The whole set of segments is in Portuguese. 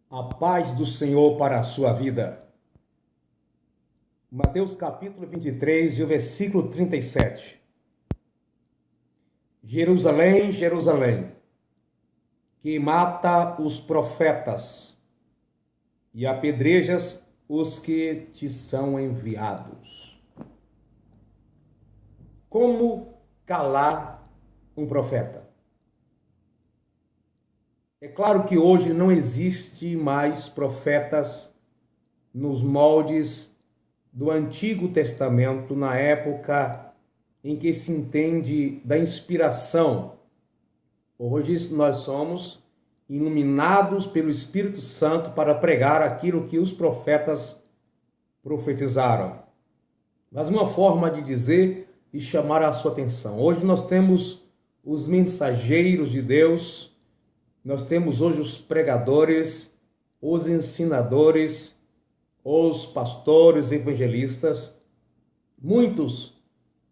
A paz do Senhor para a sua vida. Mateus capítulo 23 e o versículo 37. Jerusalém, Jerusalém, que mata os profetas e apedrejas os que te são enviados. Como calar um profeta? É claro que hoje não existe mais profetas nos moldes do Antigo Testamento, na época em que se entende da inspiração. Hoje nós somos iluminados pelo Espírito Santo para pregar aquilo que os profetas profetizaram. Mas uma forma de dizer e chamar a sua atenção. Hoje nós temos os mensageiros de Deus. Nós temos hoje os pregadores, os ensinadores, os pastores, evangelistas, muitos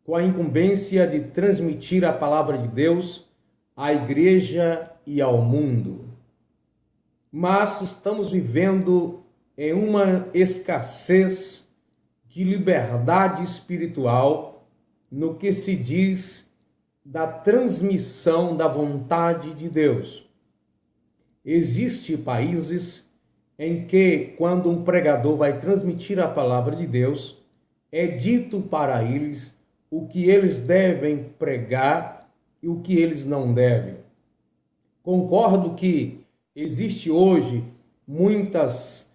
com a incumbência de transmitir a palavra de Deus à igreja e ao mundo. Mas estamos vivendo em uma escassez de liberdade espiritual no que se diz da transmissão da vontade de Deus. Existem países em que, quando um pregador vai transmitir a palavra de Deus, é dito para eles o que eles devem pregar e o que eles não devem. Concordo que existe hoje muitos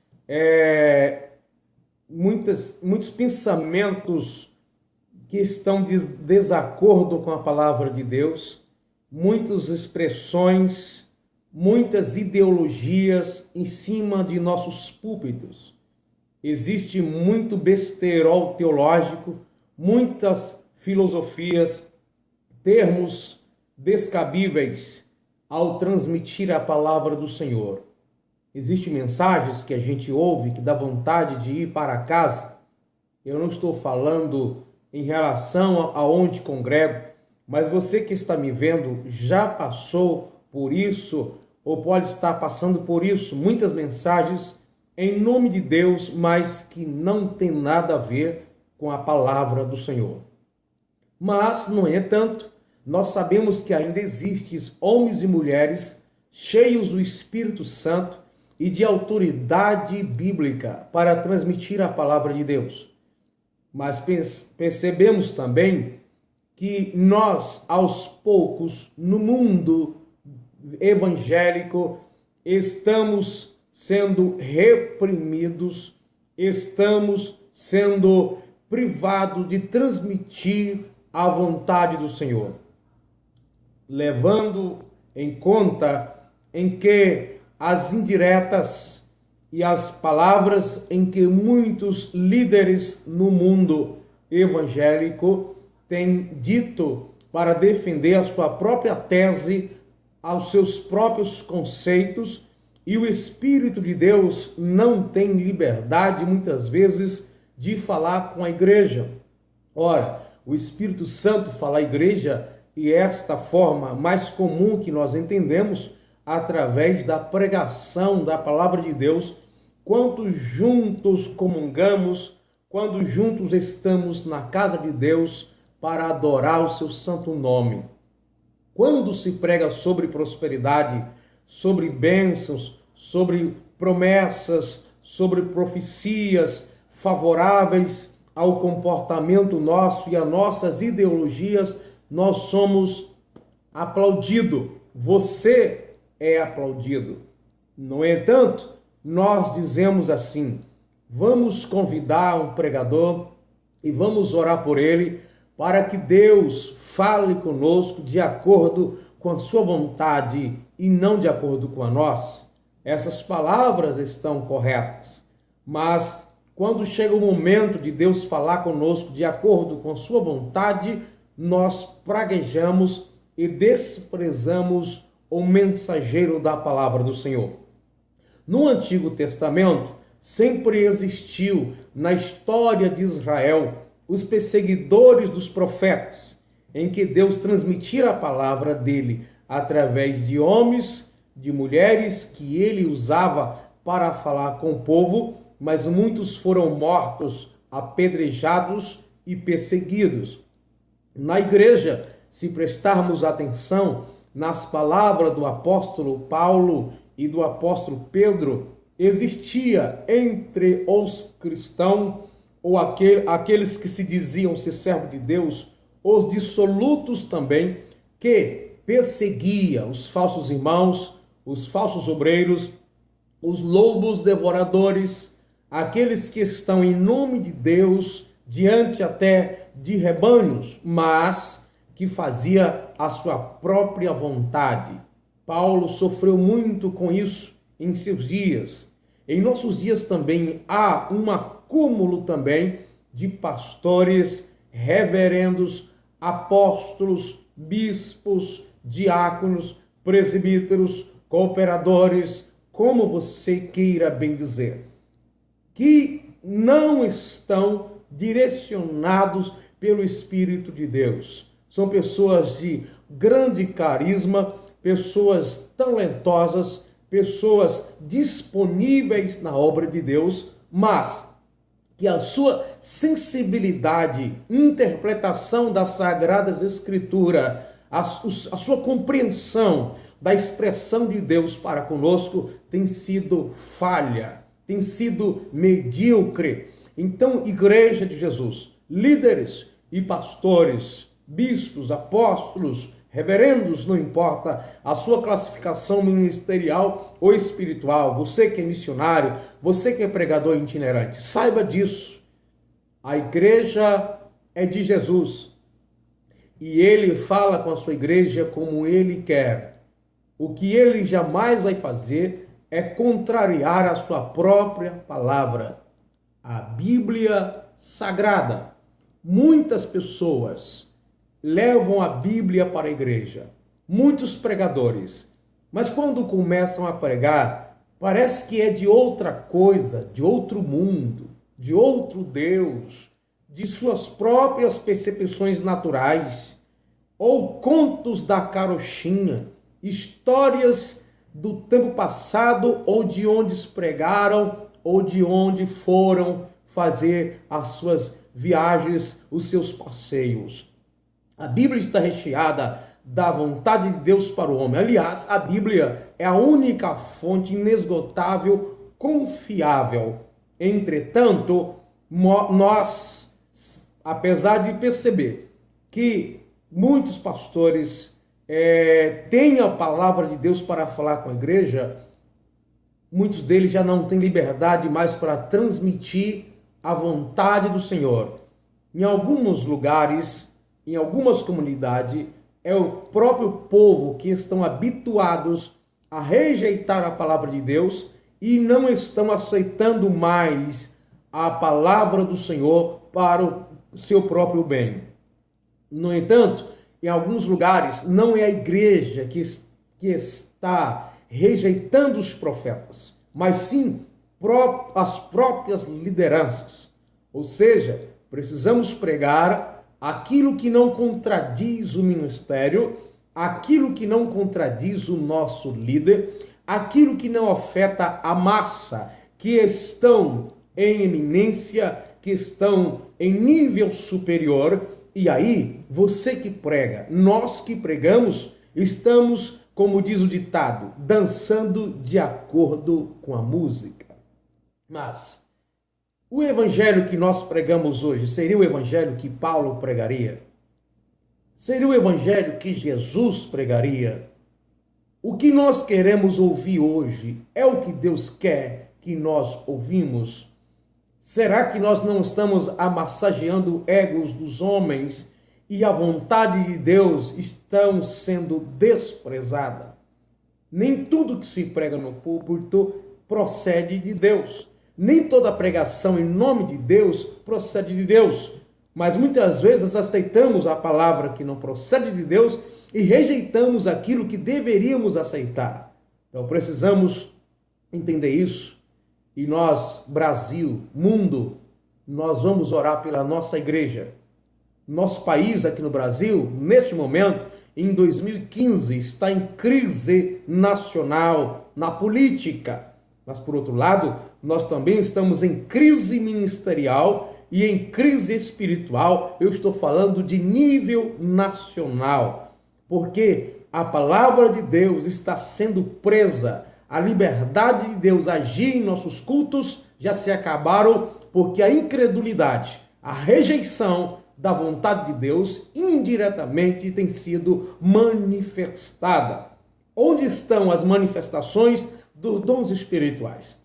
pensamentos que estão de desacordo com a palavra de Deus, muitas expressões, muitas ideologias em cima de nossos púlpitos. Existe muito besterol teológico, muitas filosofias, termos descabíveis ao transmitir a palavra do Senhor. Existem mensagens que a gente ouve que dá vontade de ir para casa. Eu não estou falando em relação aonde congrego, mas você que está me vendo já passou por isso, ou pode estar passando por isso, muitas mensagens em nome de Deus, mas que não tem nada a ver com a palavra do Senhor. Mas, no entanto, nós sabemos que ainda existem homens e mulheres cheios do Espírito Santo e de autoridade bíblica para transmitir a palavra de Deus. Mas percebemos também que nós, aos poucos, no mundo evangélico, estamos sendo reprimidos, estamos sendo privados de transmitir a vontade do Senhor, levando em conta em que as indiretas e as palavras em que muitos líderes no mundo evangélico têm dito para defender a sua própria tese, aos seus próprios conceitos, e o Espírito de Deus não tem liberdade, muitas vezes, de falar com a igreja. Ora, o Espírito Santo fala à igreja, e esta forma mais comum que nós entendemos, através da pregação da palavra de Deus, quando juntos comungamos, quando juntos estamos na casa de Deus para adorar o seu santo nome. Quando se prega sobre prosperidade, sobre bênçãos, sobre promessas, sobre profecias favoráveis ao comportamento nosso e às nossas ideologias, nós somos aplaudidos. Você é aplaudido. No entanto, nós dizemos assim: vamos convidar um pregador e vamos orar por ele, para que Deus fale conosco de acordo com a sua vontade e não de acordo com a nossa. Essas palavras estão corretas, mas quando chega o momento de Deus falar conosco de acordo com a sua vontade, nós praguejamos e desprezamos o mensageiro da palavra do Senhor. No Antigo Testamento, sempre existiu na história de Israel os perseguidores dos profetas, em que Deus transmitia a palavra dele através de homens, de mulheres que ele usava para falar com o povo, mas muitos foram mortos, apedrejados e perseguidos. Na igreja, se prestarmos atenção nas palavras do apóstolo Paulo e do apóstolo Pedro, existia entre os cristãos, ou aqueles que se diziam ser servos de Deus, os dissolutos também, que perseguia os falsos irmãos, os falsos obreiros, os lobos devoradores, aqueles que estão em nome de Deus, diante até de rebanhos, mas que fazia a sua própria vontade. Paulo sofreu muito com isso em seus dias. Em nossos dias também há um acúmulo também de pastores, reverendos, apóstolos, bispos, diáconos, presbíteros, cooperadores, como você queira bem dizer, que não estão direcionados pelo Espírito de Deus. São pessoas de grande carisma, pessoas talentosas, pessoas disponíveis na obra de Deus, mas que a sua sensibilidade, interpretação das Sagradas Escrituras, a sua compreensão da expressão de Deus para conosco tem sido falha, tem sido medíocre. Então, Igreja de Jesus, líderes e pastores, bispos, apóstolos, reverendos, não importa a sua classificação ministerial ou espiritual, você que é missionário, você que é pregador itinerante, saiba disso. A igreja é de Jesus e ele fala com a sua igreja como ele quer. O que ele jamais vai fazer é contrariar a sua própria palavra, a Bíblia Sagrada. Muitas pessoas levam a Bíblia para a igreja, muitos pregadores, mas quando começam a pregar, parece que é de outra coisa, de outro mundo, de outro Deus, de suas próprias percepções naturais, ou contos da carochinha, histórias do tempo passado, ou de onde pregaram, ou de onde foram fazer as suas viagens, os seus passeios. A Bíblia está recheada da vontade de Deus para o homem. Aliás, a Bíblia é a única fonte inesgotável, confiável. Entretanto, nós, apesar de perceber que muitos pastores têm a palavra de Deus para falar com a igreja, muitos deles já não têm liberdade mais para transmitir a vontade do Senhor. Em alguns lugares, em algumas comunidades, é o próprio povo que estão habituados a rejeitar a palavra de Deus e não estão aceitando mais a palavra do Senhor para o seu próprio bem. No entanto, em alguns lugares, não é a igreja que está rejeitando os profetas, mas sim as próprias lideranças. Ou seja, precisamos pregar aquilo que não contradiz o ministério, aquilo que não contradiz o nosso líder, aquilo que não afeta a massa, que estão em eminência, que estão em nível superior. E aí, você que prega, nós que pregamos, estamos, como diz o ditado, dançando de acordo com a música. Mas o evangelho que nós pregamos hoje seria o evangelho que Paulo pregaria? Seria o evangelho que Jesus pregaria? O que nós queremos ouvir hoje é o que Deus quer que nós ouvimos? Será que nós não estamos amassageando egos dos homens e a vontade de Deus estão sendo desprezada? Nem tudo que se prega no púlpito procede de Deus. Nem toda pregação em nome de Deus procede de Deus. Mas muitas vezes aceitamos a palavra que não procede de Deus e rejeitamos aquilo que deveríamos aceitar. Então precisamos entender isso. E nós, Brasil, mundo, nós vamos orar pela nossa igreja. Nosso país aqui no Brasil, neste momento, em 2015, está em crise nacional, na política. Mas, por outro lado, nós também estamos em crise ministerial e em crise espiritual. Eu estou falando de nível nacional, porque a palavra de Deus está sendo presa. A liberdade de Deus agir em nossos cultos já se acabaram, porque a incredulidade, a rejeição da vontade de Deus indiretamente tem sido manifestada. Onde estão as manifestações dos dons espirituais?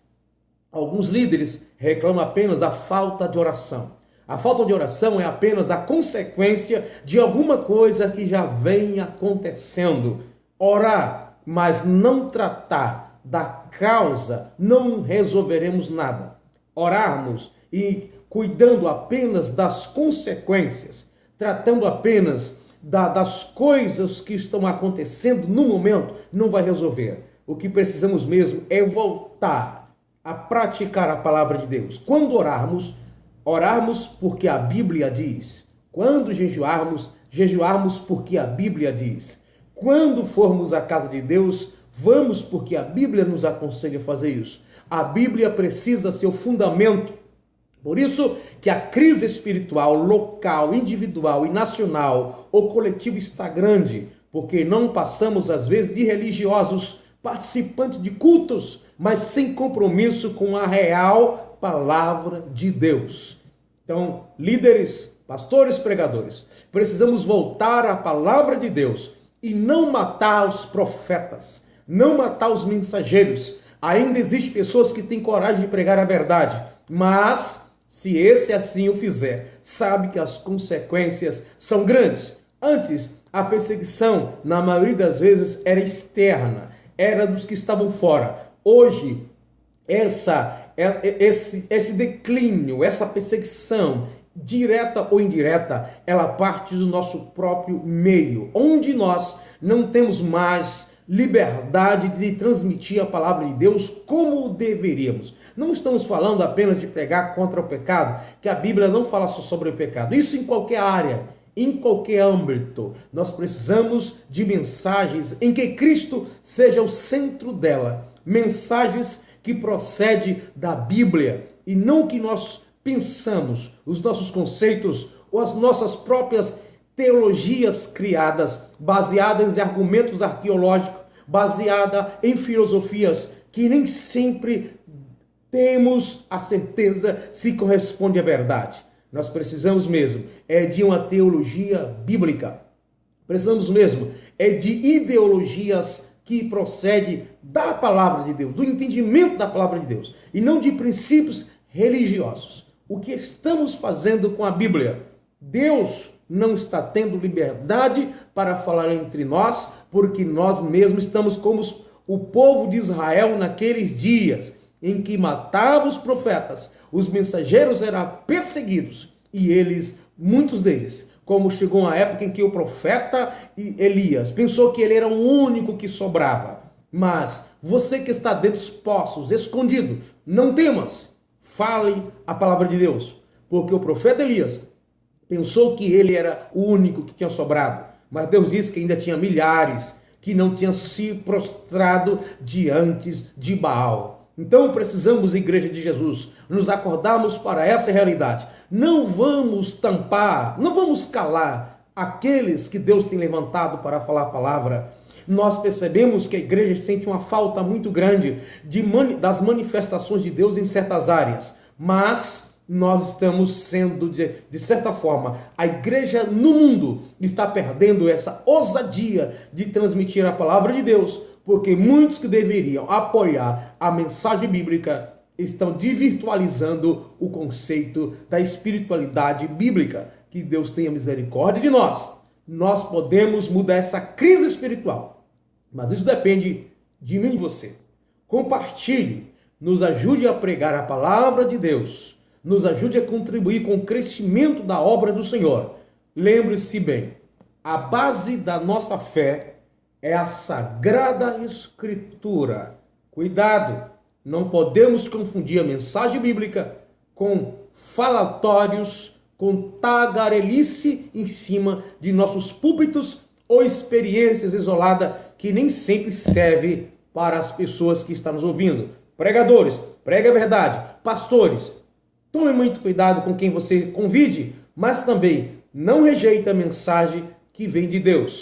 Alguns líderes reclamam apenas a falta de oração. A falta de oração é apenas a consequência de alguma coisa que já vem acontecendo. Orar, mas não tratar da causa, não resolveremos nada. Orarmos e cuidando apenas das consequências, tratando apenas das coisas que estão acontecendo no momento, não vai resolver. O que precisamos mesmo é voltar a praticar a palavra de Deus. Quando orarmos porque a Bíblia diz. Quando jejuarmos, jejuarmos porque a Bíblia diz. Quando formos à casa de Deus, vamos porque a Bíblia nos aconselha a fazer isso. A Bíblia precisa ser o fundamento. Por isso que a crise espiritual local, individual e nacional ou coletiva está grande, porque não passamos às vezes de religiosos, participantes de cultos, mas sem compromisso com a real palavra de Deus. Então, líderes, pastores, pregadores, precisamos voltar à palavra de Deus e não matar os profetas, não matar os mensageiros. Ainda existem pessoas que têm coragem de pregar a verdade, mas se esse assim o fizer, sabe que as consequências são grandes. Antes, a perseguição, na maioria das vezes, era externa, era dos que estavam fora. Hoje, esse declínio, essa perseguição, direta ou indireta, ela parte do nosso próprio meio, onde nós não temos mais liberdade de transmitir a palavra de Deus como deveríamos. Não estamos falando apenas de pregar contra o pecado, que a Bíblia não fala só sobre o pecado. Isso em qualquer área, em qualquer âmbito. Nós precisamos de mensagens em que Cristo seja o centro dela. Mensagens que procedem da Bíblia e não que nós pensamos, os nossos conceitos ou as nossas próprias teologias criadas, baseadas em argumentos arqueológicos, baseadas em filosofias que nem sempre temos a certeza se corresponde à verdade. Nós precisamos mesmo de uma teologia bíblica. Precisamos mesmo de ideologias que procedem da palavra de Deus, do entendimento da palavra de Deus, e não de princípios religiosos. O que estamos fazendo com a Bíblia? Deus não está tendo liberdade para falar entre nós, porque nós mesmos estamos como o povo de Israel naqueles dias em que matavam os profetas, os mensageiros eram perseguidos e eles, muitos deles, como chegou uma época em que o profeta Elias pensou que ele era o único que sobrava. Mas você que está dentro dos poços, escondido, não temas, fale a palavra de Deus, porque o profeta Elias pensou que ele era o único que tinha sobrado, mas Deus disse que ainda tinha milhares que não tinham se prostrado diante de Baal. Então precisamos, Igreja de Jesus, nos acordarmos para essa realidade. Não vamos tampar, não vamos calar aqueles que Deus tem levantado para falar a palavra. Nós percebemos que a igreja sente uma falta muito grande das manifestações de Deus em certas áreas, mas nós estamos sendo, de certa forma, a igreja no mundo está perdendo essa ousadia de transmitir a palavra de Deus, porque muitos que deveriam apoiar a mensagem bíblica estão desvirtualizando o conceito da espiritualidade bíblica. Que Deus tenha misericórdia de nós. Nós podemos mudar essa crise espiritual, mas isso depende de mim e de você. Compartilhe, nos ajude a pregar a palavra de Deus, nos ajude a contribuir com o crescimento da obra do Senhor. Lembre-se bem, a base da nossa fé é a Sagrada Escritura. Cuidado, não podemos confundir a mensagem bíblica com falatórios, com tagarelice em cima de nossos púlpitos ou experiências isoladas que nem sempre servem para as pessoas que estão nos ouvindo. Pregadores, pregue a verdade. Pastores, tome muito cuidado com quem você convide, mas também não rejeite a mensagem que vem de Deus.